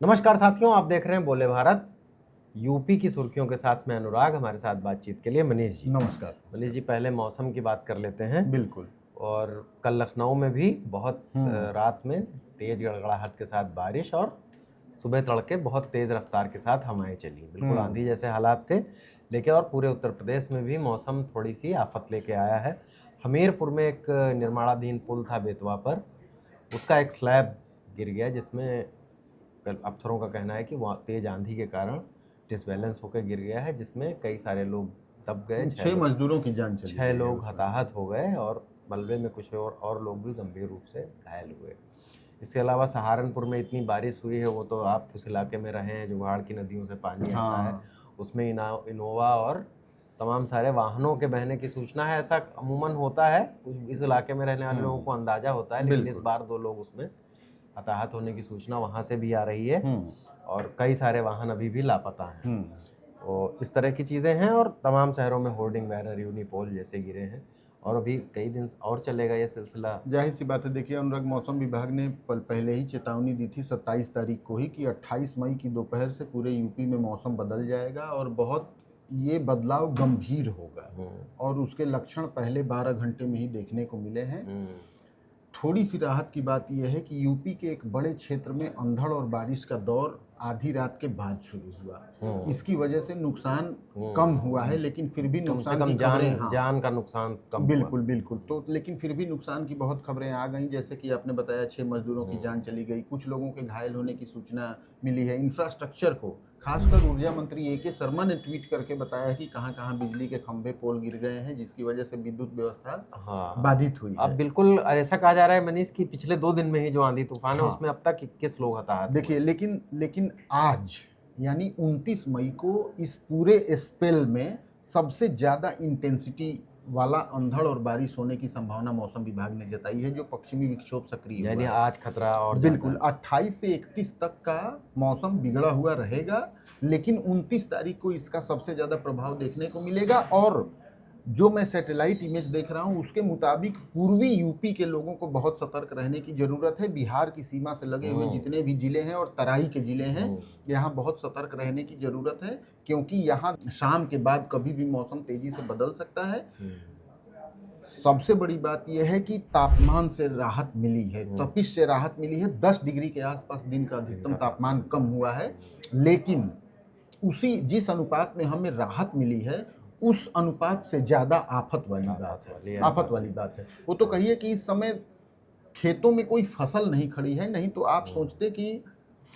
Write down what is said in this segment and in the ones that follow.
नमस्कार साथियों, आप देख रहे हैं बोले भारत। यूपी की सुर्खियों के साथ में अनुराग, हमारे साथ बातचीत के लिए मनीष जी। नमस्कार। मनीष जी, पहले मौसम की बात कर लेते हैं। बिल्कुल। और कल लखनऊ में भी बहुत रात में तेज गड़गड़ाहट के साथ बारिश और सुबह तड़के बहुत तेज रफ्तार के साथ हवाएं चली। बिल्कुल आंधी जैसे हालात थे। लेकिन और पूरे उत्तर प्रदेश में भी मौसम थोड़ी सी आफत लेके आया है। हमीरपुर में एक निर्माणाधीन पुल था बेतवा पर, उसका एक स्लैब गिर गया, जिसमें अफसरों का कहना है कि वहाँ तेज आंधी के कारण डिसबैलेंस होकर गिर गया है, जिसमें कई सारे लोग दब गए। 6 मजदूरों की जान चली 6 लोग हताहत हो गए और मलबे में कुछ और लोग भी गंभीर रूप से घायल हुए। इसके अलावा सहारनपुर में इतनी बारिश हुई है, वो तो आप उस इलाके में रहे हैं, जुगाड़ की नदियों से पानी आता है, उसमें इनोवा और तमाम सारे वाहनों के बहने की सूचना है। ऐसा अमूमन होता है, इस इलाके में रहने वाले लोगों को अंदाजा होता है, लेकिन इस बार 2 लोग उसमें हताहत होने की सूचना वहाँ से भी आ रही है और कई सारे वाहन अभी भी लापता हैं। तो इस तरह की चीज़ें हैं और तमाम शहरों में होर्डिंग बैनर, यूनिपोल जैसे गिरे हैं और अभी कई दिन और चलेगा ये सिलसिला। जाहिर सी बात है। देखिए अनुराग, मौसम विभाग ने पहले ही चेतावनी दी थी 27 तारीख को ही कि 28 मई की दोपहर से पूरे यूपी में मौसम बदल जाएगा और बहुत ये बदलाव गंभीर होगा और उसके लक्षण पहले 12 घंटे में ही देखने को मिले हैं। थोड़ी सी राहत की बात यह है कि यूपी के एक बड़े क्षेत्र में अंधड़ और बारिश का दौर आधी रात के बाद शुरू हुआ। इसकी वजह से नुकसान कम हुआ है, लेकिन फिर भी नुकसान की खबरें, जान का नुकसान कम बिल्कुल बिल्कुल। तो लेकिन फिर भी नुकसान की बहुत खबरें आ गई, जैसे कि आपने बताया 6 मजदूरों की जान चली गई, कुछ लोगों के घायल होने की सूचना मिली है। इंफ्रास्ट्रक्चर को खासकर ऊर्जा मंत्री ए के शर्मा ने ट्वीट करके बताया कि कहां कहां बिजली के खंभे पोल गिर गए हैं, जिसकी वजह से विद्युत व्यवस्था बाधित हुई है। अब बिल्कुल ऐसा कहा जा रहा है मनीष कि पिछले 2 दिन में ही जो आंधी तूफान है उसमें अब तक 21 लोग हताहत। देखिए लेकिन आज यानी 29 मई को इस पूरे स्पेल में सबसे ज्यादा इंटेंसिटी वाला अंधड़ और बारिश होने की संभावना मौसम विभाग ने जताई है, जो पश्चिमी विक्षोभ सक्रिय हुआ यानी है। आज खतरा और बिल्कुल 28 से 31 तक का मौसम बिगड़ा हुआ रहेगा, लेकिन 29 तारीख को इसका सबसे ज्यादा प्रभाव देखने को मिलेगा। और जो मैं सैटेलाइट इमेज देख रहा हूं उसके मुताबिक पूर्वी यूपी के लोगों को बहुत सतर्क रहने की जरूरत है। बिहार की सीमा से लगे हुए जितने भी जिले हैं और तराई के जिले हैं, यहाँ बहुत सतर्क रहने की जरूरत है, क्योंकि यहाँ शाम के बाद कभी भी मौसम तेजी से बदल सकता है। सबसे बड़ी बात यह है कि तापमान से राहत मिली है, तपिश से राहत मिली है। 10 डिग्री के आसपास दिन का अधिकतम तापमान कम हुआ है, लेकिन उसी जिस अनुपात में हमें राहत मिली है उस अनुपात से ज्यादा आफत वाली बात है। वो तो कहिए कि इस समय खेतों में कोई फसल नहीं खड़ी है, नहीं तो आप सोचते कि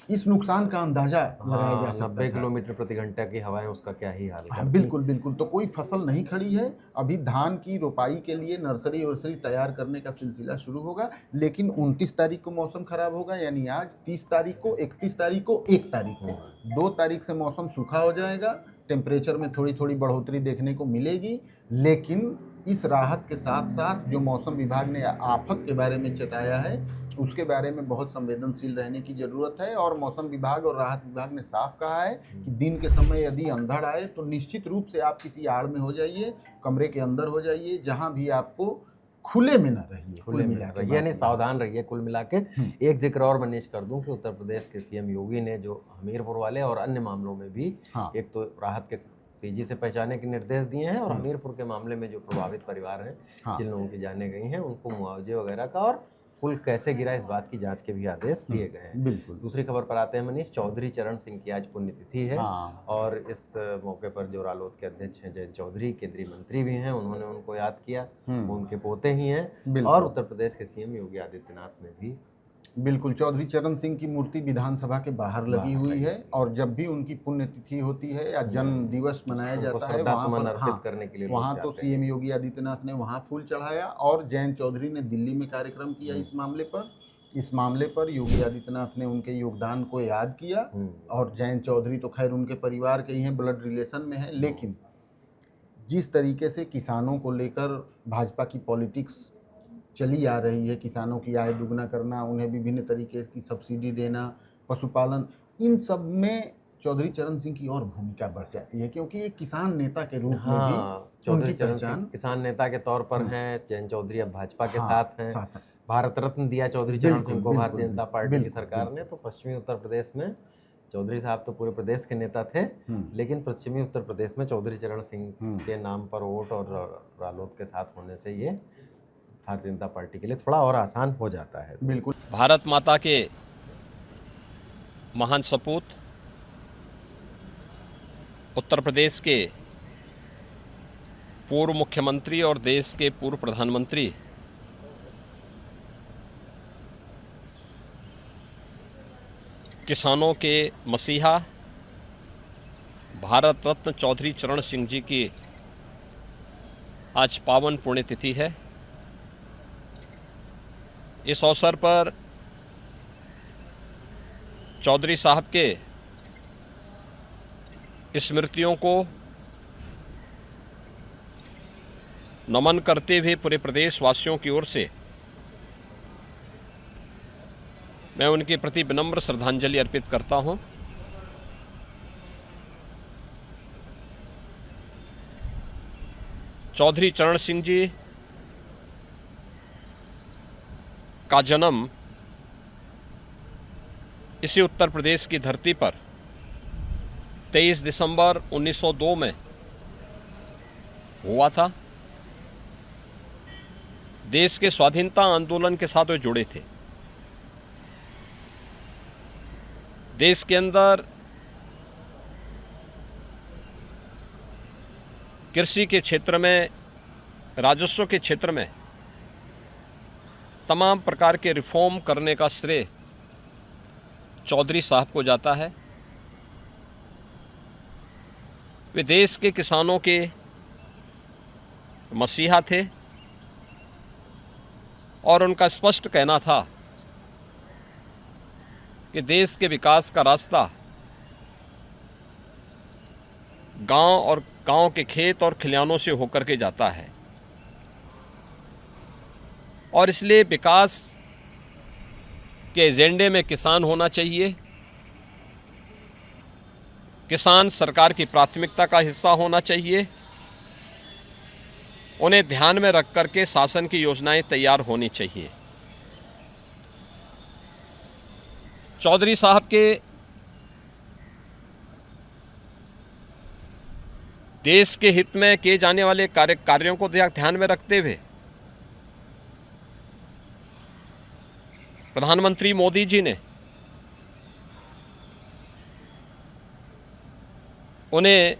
इस नुकसान का अंदाजा लगाया जा सकता है। 90 किलोमीटर प्रति घंटा की हवाएं, उसका क्या ही हाल है। बिल्कुल बिल्कुल। तो कोई फसल नहीं खड़ी है। अभी धान की रोपाई के लिए नर्सरी वर्सरी तैयार करने का सिलसिला शुरू होगा, लेकिन 29 तारीख को मौसम खराब होगा, यानी आज 30 तारीख को, 31 तारीख को, 1 तारीख को, 2 तारीख से मौसम सूखा हो जाएगा। टेम्परेचर में थोड़ी थोड़ी बढ़ोतरी देखने को मिलेगी, लेकिन इस राहत के साथ साथ जो मौसम विभाग ने आफत के बारे में चेताया है उसके बारे में बहुत संवेदनशील रहने की जरूरत है। और मौसम विभाग और राहत विभाग ने साफ कहा है कि दिन के समय यदि अंधड़ आए तो निश्चित रूप से आप किसी आड़ में हो जाइए, कमरे के अंदर हो जाइए, जहां भी आपको खुले में ना रहिए, खुले में ना रहिए, यानी सावधान रहिए। कुल मिला के एक जिक्र और मनीष कर दूं कि उत्तर प्रदेश के सीएम योगी ने जो हमीरपुर वाले और अन्य मामलों में भी एक तो राहत के तेजी से पहचाने के निर्देश दिए हैं और हमीरपुर के मामले में जो प्रभावित परिवार हैं, जिन लोगों की जानें गई हैं, उनको मुआवजे वगैरह का और पुल कैसे गिरा इस बात की जांच के भी आदेश दिए गए हैं। बिल्कुल। दूसरी खबर पर आते हैं मनीष। चौधरी चरण सिंह की आज पुण्यतिथि है और इस मौके पर जो रालोद के अध्यक्ष हैं जयंत चौधरी, केंद्रीय मंत्री भी हैं, उन्होंने उनको याद किया। वो उनके पोते ही हैं। और उत्तर प्रदेश के सीएम योगी आदित्यनाथ ने भी बिल्कुल चौधरी चरण सिंह की मूर्ति विधानसभा के बाहर लगी हुई है और जब भी उनकी पुण्यतिथि होती है या जन्म दिवस मनाया जाता है वहाँ तो सीएम योगी आदित्यनाथ ने वहाँ फूल चढ़ाया और जयंत चौधरी ने दिल्ली में कार्यक्रम किया इस मामले पर योगी आदित्यनाथ ने उनके योगदान को याद किया। और जयंत चौधरी तो खैर उनके परिवार के ही हैं, ब्लड रिलेशन में है, लेकिन जिस तरीके से किसानों को लेकर भाजपा की पॉलिटिक्स चली आ रही है, किसानों की आय दुगना करना, उन्हें विभिन्न तरीके की सब्सिडी देना, पशुपालन, इन सब में चौधरी चरण सिंह की और भूमिका बढ़ जाती है, क्योंकि एक किसान नेता के रूप में भी चौधरी चरण सिंह किसान नेता के तौर पर हैं। जयंत चौधरी अब भाजपा के साथ हैं। भारत रत्न दिया चौधरी चरण सिंह को भारतीय जनता पार्टी की सरकार ने। तो पश्चिमी उत्तर प्रदेश में चौधरी साहब तो पूरे प्रदेश के नेता थे, लेकिन पश्चिमी उत्तर प्रदेश में चौधरी चरण सिंह के नाम पर वोट और रालोद के साथ होने से ये भारतीय जनता पार्टी के लिए थोड़ा और आसान हो जाता है। बिल्कुल। भारत माता के महान सपूत उत्तर प्रदेश के पूर्व मुख्यमंत्री और देश के पूर्व प्रधानमंत्री किसानों के मसीहा भारत रत्न चौधरी चरण सिंह जी की आज पावन पुण्यतिथि है। इस अवसर पर चौधरी साहब के स्मृतियों को नमन करते हुए पूरे प्रदेशवासियों की ओर से मैं उनके प्रति विनम्र श्रद्धांजलि अर्पित करता हूं। चौधरी चरण सिंह जी का जन्म इसी उत्तर प्रदेश की धरती पर 23 दिसंबर 1902 में हुआ था। देश के स्वाधीनता आंदोलन के साथ वे जुड़े थे। देश के अंदर कृषि के क्षेत्र में, राजस्व के क्षेत्र में तमाम प्रकार के रिफॉर्म करने का श्रेय चौधरी साहब को जाता है। वे देश के किसानों के मसीहा थे और उनका स्पष्ट कहना था कि देश के विकास का रास्ता गांव और गांव के खेत और खलिहानों से होकर के जाता है और इसलिए विकास के एजेंडे में किसान होना चाहिए। किसान सरकार की प्राथमिकता का हिस्सा होना चाहिए। उन्हें ध्यान में रख करके शासन की योजनाएं तैयार होनी चाहिए। चौधरी साहब के देश के हित में किए जाने वाले कार्यों को ध्यान में रखते हुए प्रधानमंत्री मोदी जी ने उन्हें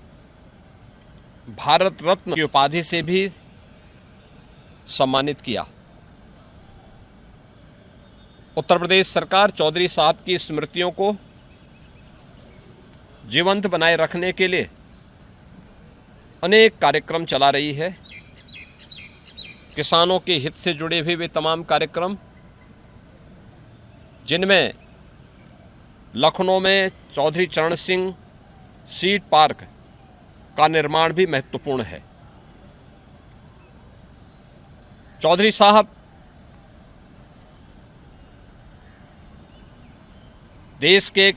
भारत रत्न की उपाधि से भी सम्मानित किया। उत्तर प्रदेश सरकार चौधरी साहब की स्मृतियों को जीवंत बनाए रखने के लिए अनेक कार्यक्रम चला रही है। किसानों के हित से जुड़े हुए वे तमाम कार्यक्रम, जिनमें लखनऊ में चौधरी चरण सिंह सीड पार्क का निर्माण भी महत्वपूर्ण है। चौधरी साहब देश के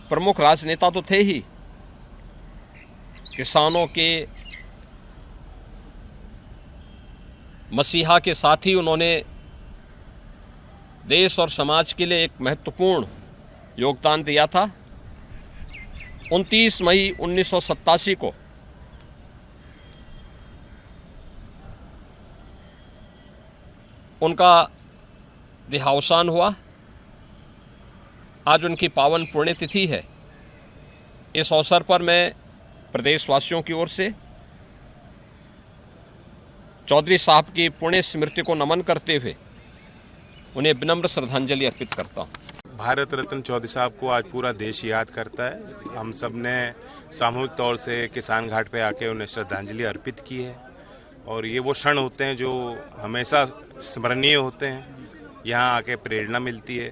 प्रमुख राजनेता तो थे ही, किसानों के मसीहा के साथ ही उन्होंने देश और समाज के लिए एक महत्वपूर्ण योगदान दिया था। 29 मई 1987 को उनका देहावसान हुआ। आज उनकी पावन पुण्यतिथि है। इस अवसर पर मैं प्रदेशवासियों की ओर से चौधरी साहब की पुण्य स्मृति को नमन करते हुए उन्हें विनम्र श्रद्धांजलि अर्पित करता हूँ। भारत रत्न चौधरी साहब को आज पूरा देश याद करता है। हम सब ने सामूहिक तौर से किसान घाट पे आके उन्हें श्रद्धांजलि अर्पित की है और ये वो क्षण होते हैं जो हमेशा स्मरणीय होते हैं। यहाँ आके प्रेरणा मिलती है,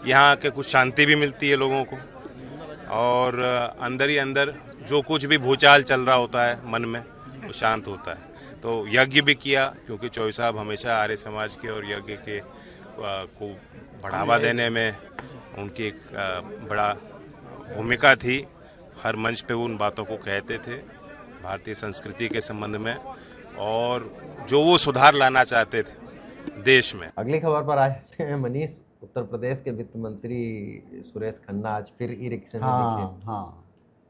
यहाँ आके कुछ शांति भी मिलती है लोगों को और अंदर ही अंदर जो कुछ भी भूचाल चल रहा होता है मन में वो शांत होता है। तो यज्ञ भी किया क्योंकि चौधरी साहब हमेशा आर्य समाज के और यज्ञ के को बढ़ावा देने में उनकी एक बड़ा भूमिका थी। हर मंच पे वो उन बातों को कहते थे भारतीय संस्कृति के संबंध में और जो वो सुधार लाना चाहते थे देश में। अगली खबर पर आते हैं मनीष। उत्तर प्रदेश के वित्त मंत्री सुरेश खन्ना आज फिर ई रिक्शा में दिखे। हाँ हाँ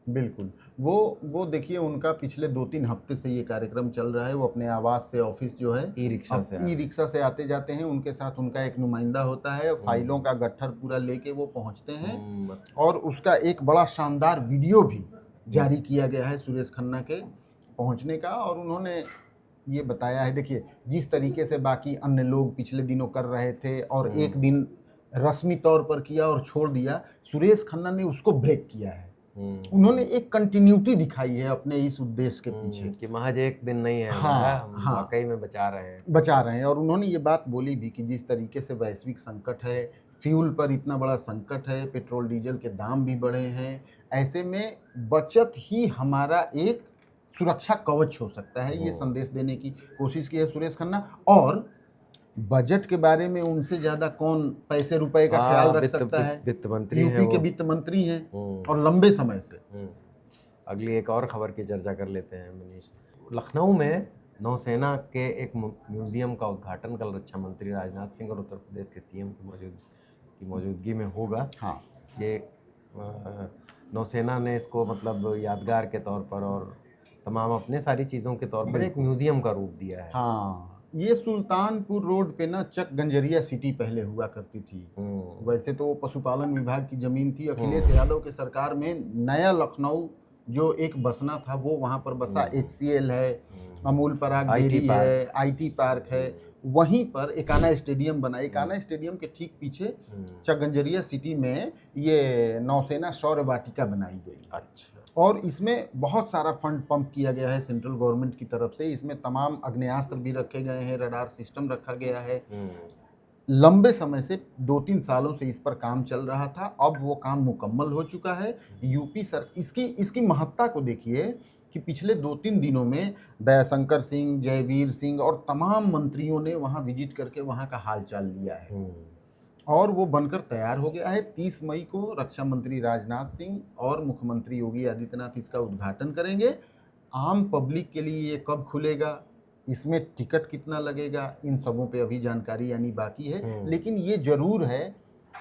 बिल्कुल। वो देखिए, उनका पिछले 2-3 हफ्ते से ये कार्यक्रम चल रहा है। वो अपने आवास से ऑफिस जो है ई रिक्शा से ई रिक्शा से आते जाते हैं। उनके साथ उनका एक नुमाइंदा होता है, फाइलों का गट्ठर पूरा लेके वो पहुंचते हैं और उसका एक बड़ा शानदार वीडियो भी जारी किया गया है सुरेश खन्ना के पहुंचने का। और उन्होंने ये बताया है, देखिए जिस तरीके से बाकी अन्य लोग पिछले दिनों कर रहे थे और एक दिन रस्मी तौर पर किया और छोड़ दिया, सुरेश खन्ना ने उसको ब्रेक किया है। उन्होंने एक कंटिन्यूटी दिखाई है अपने इस उद्देश्य के पीछे कि महज एक दिन नहीं है, हाँ, हम हाँ। वाकई में बचा रहे हैं। और उन्होंने ये बात बोली भी कि जिस तरीके से वैश्विक संकट है, फ्यूल पर इतना बड़ा संकट है, पेट्रोल डीजल के दाम भी बढ़े हैं, ऐसे में बचत ही हमारा एक सुरक्षा कवच हो सकता है। ये संदेश देने की कोशिश की है सुरेश खन्ना। और बजट के बारे में उनसे ज्यादा कौन पैसे रुपए का ख्याल रख सकता है। वित्त मंत्री यूपी के वित्त मंत्री हैं और लंबे समय से। अगली एक और खबर की चर्चा कर लेते हैं मनीष। लखनऊ में नौसेना के एक म्यूजियम का उद्घाटन कल रक्षा मंत्री राजनाथ सिंह और उत्तर प्रदेश के सीएम की मौजूदगी में होगा। हाँ, ये नौसेना ने इसको मतलब यादगार के तौर पर और तमाम अपने सारी चीज़ों के तौर पर एक म्यूजियम का रूप दिया है। हाँ, ये सुल्तानपुर रोड पे ना चक गंजरिया सिटी पहले हुआ करती थी। वैसे तो वो पशुपालन विभाग की जमीन थी। अखिलेश यादव के सरकार में नया लखनऊ जो एक बसना था वो वहाँ पर बसा। HCL है, अमूल पराग डेयरी है, IT पार्क है। वहीं पर एकाना स्टेडियम बना। एकाना स्टेडियम के ठीक पीछे चकगंजरिया सिटी में ये नौसेना शौर्य वाटिका बनाई गई। अच्छा। और इसमें बहुत सारा फंड पंप किया गया है सेंट्रल गवर्नमेंट की तरफ से। इसमें तमाम आग्नेयास्त्र भी रखे गए हैं, रडार सिस्टम रखा गया है। लंबे समय से 2-3 सालों से इस पर काम चल रहा था। अब वो काम मुकम्मल हो चुका है। यूपी सर इसकी महत्ता को देखिए कि पिछले 2-3 दिनों में दयाशंकर सिंह, जयवीर सिंह और तमाम मंत्रियों ने वहाँ विजिट करके वहाँ का हालचाल लिया है और वो बनकर तैयार हो गया है। 30 मई को रक्षा मंत्री राजनाथ सिंह और मुख्यमंत्री योगी आदित्यनाथ इसका उद्घाटन करेंगे। आम पब्लिक के लिए ये कब खुलेगा, इसमें टिकट कितना लगेगा, इन सबों पे अभी जानकारी यानी बाकी है। लेकिन ये जरूर है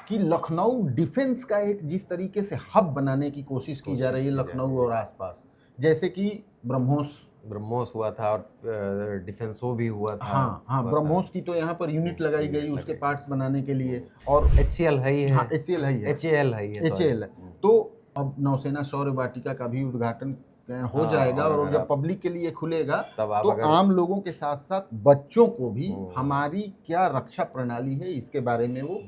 कि लखनऊ डिफेंस का एक जिस तरीके से हब बनाने की कोशिश की जा रही है लखनऊ और आसपास, जैसे कि ब्रह्मोस हुआ था और डिफेंसो भी हुआ था। हाँ, ब्रह्मोस की तो यहाँ पर यूनिट लगाई गई उसके पार्ट्स बनाने के लिए। और HCL है ही है। हाँ, HCL है ही है। HAL है। तो अब नौसेना शौर्य वाटिका का भी उद्घाटन हो जाएगा और जब पब्लिक के लिए खुलेगा तो आम लोगों के साथ साथ बच्चों को भी हमारी क्या रक्षा प्रणाली है इसके बारे में वो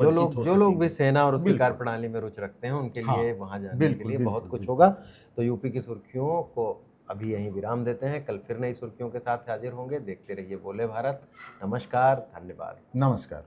जो लोग भी सेना और उसकी कार्य प्रणाली में रुचि रखते हैं उनके लिए वहां जाने के लिए बहुत कुछ होगा। तो यूपी की सुर्खियों को अभी यहीं विराम देते हैं। कल फिर नई सुर्खियों के साथ हाजिर होंगे। देखते रहिए बोले भारत। नमस्कार, धन्यवाद। नमस्कार।